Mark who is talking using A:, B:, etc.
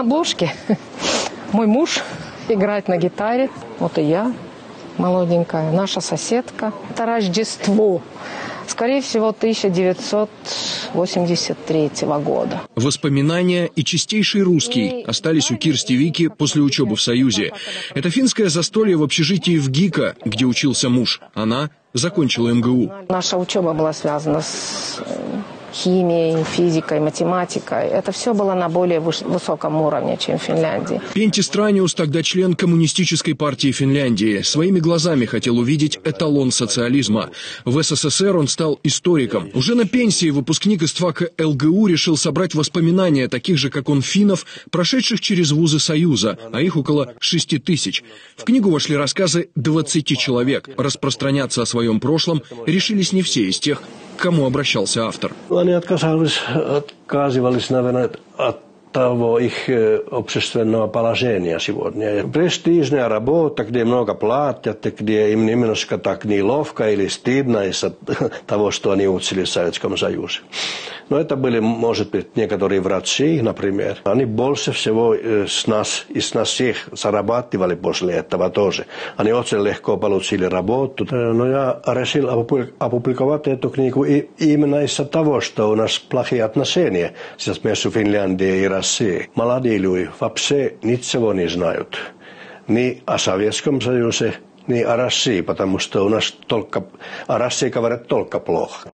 A: На обложке мой муж играет на гитаре, вот и я, молоденькая, наша соседка. Это Рождество, скорее всего, 1983 года.
B: Воспоминания и чистейший русский остались у Кирсти Вики после учебы в Союзе. Это финское застолье в общежитии в ГИКа, где учился муж. Она закончила МГУ.
A: Наша учеба была связана с химией, физикой, математикой. Это все было на более высоком уровне, чем в Финляндии.
B: Пенти Страниус, тогда член Коммунистической партии Финляндии, своими глазами хотел увидеть эталон социализма. В СССР он стал историком. Уже на пенсии выпускник ИСТФАКа ЛГУ решил собрать воспоминания таких же, как он, финнов, прошедших через вузы Союза, а их около 6000. В книгу вошли рассказы 20 человек. Распространяться о своем прошлом решились не все из тех, к кому обращался автор.
C: Они отказывались, наверное, от того их общественного положения сегодня. Престижная работа, где много платят, где им немножко так неловко или стыдно из-за того, что они учились в Советском Союзе. Но это были, может быть, некоторые врачи, например. Они больше всего из нас всех зарабатывали после этого тоже. Они очень легко получили работу. Но я решил опубликовать эту книгу именно из-за того, что у нас плохие отношения сейчас между Финляндией и Россией. Молодые люди вообще ничего не знают. Ни о Советском Союзе, ни о России, потому что у нас о России говорят только плохо.